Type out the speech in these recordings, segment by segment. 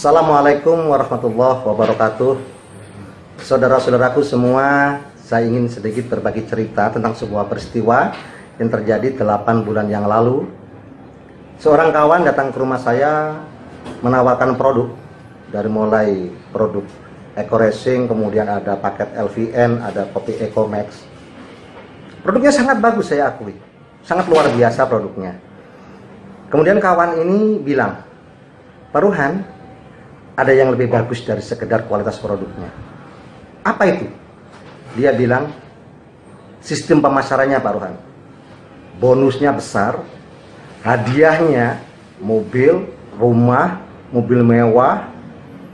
Assalamualaikum warahmatullahi wabarakatuh. Saudara-saudaraku semua, saya ingin sedikit berbagi cerita tentang sebuah peristiwa yang terjadi 8 bulan yang lalu. Seorang kawan datang ke rumah saya menawarkan produk, dari mulai produk Eco Racing, kemudian ada paket LVN, ada kopi Eco Max. Produknya sangat bagus, saya akui, sangat luar biasa produknya. Kemudian kawan ini bilang, Pak Ruhan, ada yang lebih bagus dari sekedar kualitas produknya. Apa itu? Dia bilang, sistem pemasarannya Pak Ruhan. Bonusnya besar, hadiahnya mobil, rumah, mobil mewah,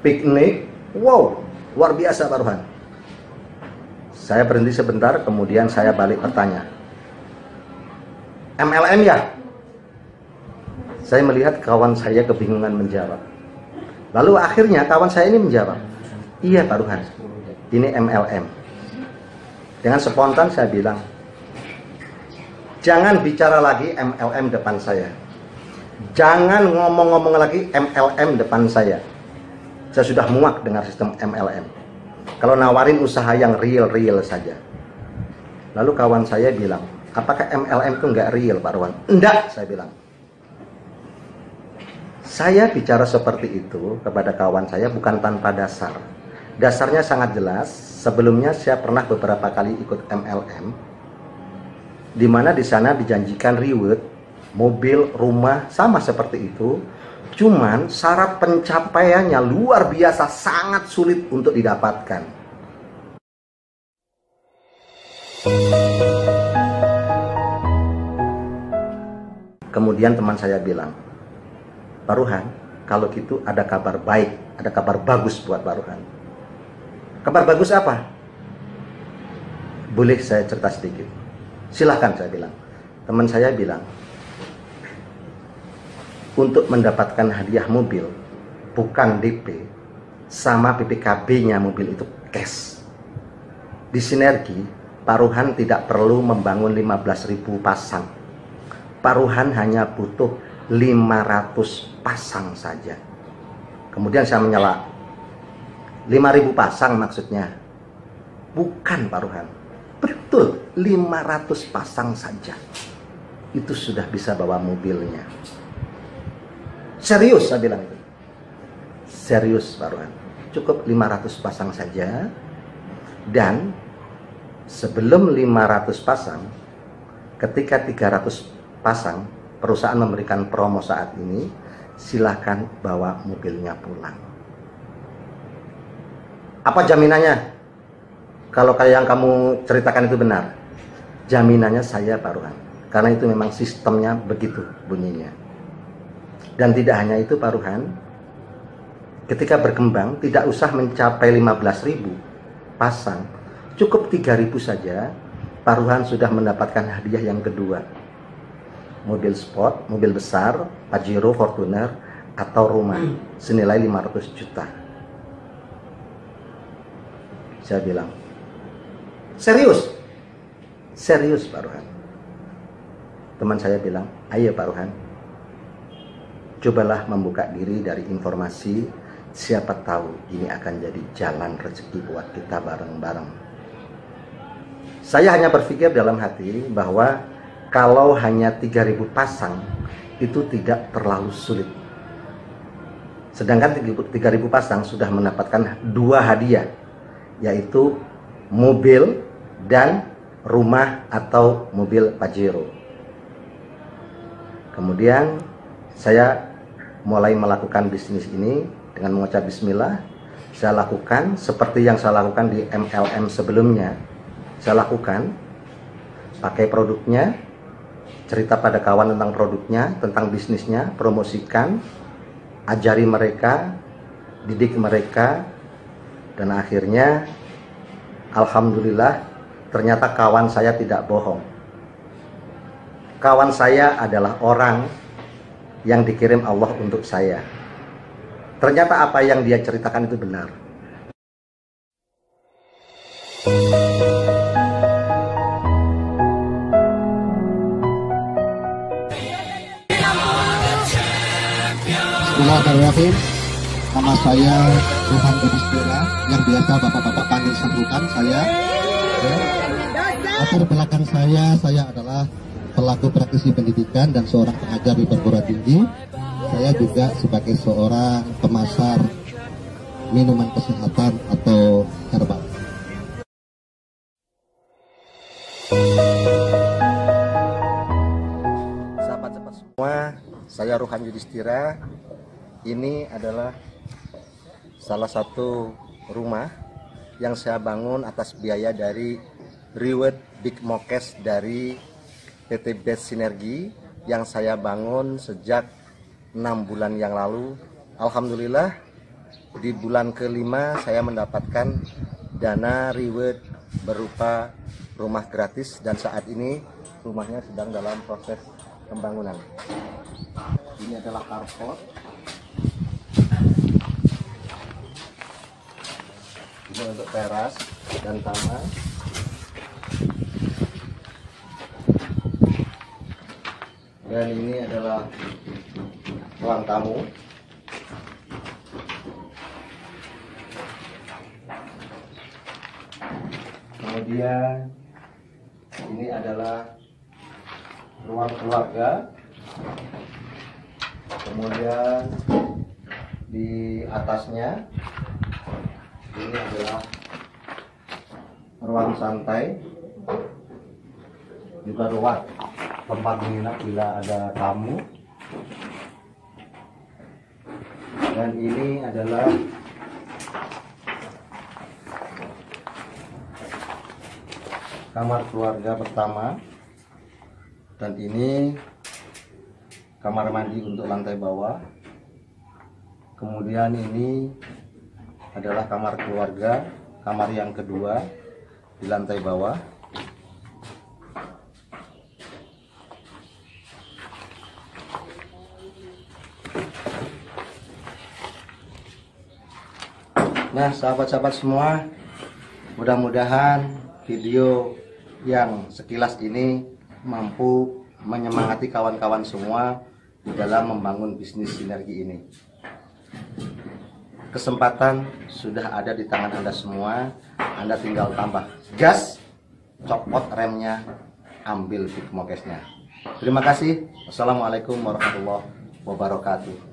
piknik. Wow, luar biasa Pak Ruhan. Saya berhenti sebentar, kemudian saya balik bertanya, MLM ya? Saya melihat kawan saya kebingungan menjawab. Lalu akhirnya kawan saya ini menjawab, iya Pak Ruhan, ini MLM. Dengan spontan saya bilang, jangan bicara lagi MLM depan saya. Jangan ngomong-ngomong lagi MLM depan saya. Saya sudah muak dengan sistem MLM. Kalau nawarin usaha yang real-real saja. Lalu kawan saya bilang, apakah MLM itu nggak real Pak Ruhan? Enggak, saya bilang. Saya bicara seperti itu kepada kawan saya bukan tanpa dasar. Dasarnya sangat jelas. Sebelumnya saya pernah beberapa kali ikut MLM, di mana di sana dijanjikan reward, mobil, rumah, sama seperti itu. Cuman syarat pencapaiannya luar biasa, sangat sulit untuk didapatkan. Kemudian teman saya bilang, Pak Ruhan, kalau gitu ada kabar baik, ada kabar bagus buat Pak Ruhan. Kabar bagus apa? Boleh saya cerita sedikit? Silahkan, saya bilang. Teman saya bilang, untuk mendapatkan hadiah mobil, bukan DP, sama PPKB-nya mobil itu cash. Di Sinergi, Pak Ruhan tidak perlu membangun 15.000 pasang. Pak Ruhan hanya butuh 500 pasang saja. Kemudian saya menyela, 5.000 pasang maksudnya? Bukan Pak Ruhan, betul 500 pasang saja, itu sudah bisa bawa mobilnya. Serius, saya bilang itu. Serius Pak Ruhan, cukup 500 pasang saja. Dan sebelum 500 pasang, ketika 300 pasang, perusahaan memberikan promo saat ini, silahkan bawa mobilnya pulang. Apa jaminannya? Kalau kayak yang kamu ceritakan itu benar, jaminannya saya Pak Ruhan, karena itu memang sistemnya begitu bunyinya. Dan tidak hanya itu Pak Ruhan, ketika berkembang tidak usah mencapai 15.000 pasang, cukup 3.000 saja, Pak Ruhan sudah mendapatkan hadiah yang kedua. Mobil sport, mobil besar, Pajero, Fortuner, atau rumah senilai 500 juta. Saya bilang, serius? Serius Pak Ruhan. Teman saya bilang, ayo Pak Ruhan, cobalah membuka diri dari informasi, siapa tahu ini akan jadi jalan rezeki buat kita bareng-bareng. Saya hanya berpikir dalam hati bahwa kalau hanya 3.000 pasang, itu tidak terlalu sulit. Sedangkan 3.000 pasang sudah mendapatkan 2 hadiah, yaitu mobil dan rumah atau mobil Pajero. Kemudian saya mulai melakukan bisnis ini dengan mengucap bismillah. Saya lakukan seperti yang saya lakukan di MLM sebelumnya. Saya lakukan, pakai produknya, cerita pada kawan tentang produknya, tentang bisnisnya, promosikan, ajari mereka, didik mereka, dan akhirnya alhamdulillah ternyata kawan saya tidak bohong. Kawan saya adalah orang yang dikirim Allah untuk saya. Ternyata apa yang dia ceritakan itu benar. Bismillahirrahmanirrahim. Nama saya Ruhan Yudhistira, yang biasa bapak-bapak panggil Sangrukan. Saya latar belakang saya adalah pelaku praktisi pendidikan dan seorang pengajar di perguruan tinggi. Saya juga sebagai seorang pemasar minuman kesehatan atau herbal. Sahabat-sahabat semua, saya Ruhan Yudhistira. Ini adalah salah satu rumah yang saya bangun atas biaya dari Reward Big Mokes dari PT Best Sinergi yang saya bangun sejak 6 bulan yang lalu. Alhamdulillah di bulan kelima saya mendapatkan dana reward berupa rumah gratis, dan saat ini rumahnya sedang dalam proses pembangunan. Ini adalah carport. Ini untuk teras dan taman. Dan ini adalah ruang tamu. Kemudian ini adalah ruang keluarga. Kemudian di atasnya ini adalah ruang santai, juga ruang tempat menginap bila ada tamu. Dan ini adalah kamar keluarga pertama, dan ini kamar mandi untuk lantai bawah. Kemudian ini adalah kamar keluarga, kamar yang kedua di lantai bawah. Nah, sahabat-sahabat semua, mudah-mudahan video yang sekilas ini mampu menyemangati kawan-kawan semua di dalam membangun bisnis sinergi ini. Kesempatan sudah ada di tangan Anda semua. Anda tinggal tambah gas, copot remnya, ambil Big Mokesnya. Terima kasih. Wassalamualaikum warahmatullahi wabarakatuh.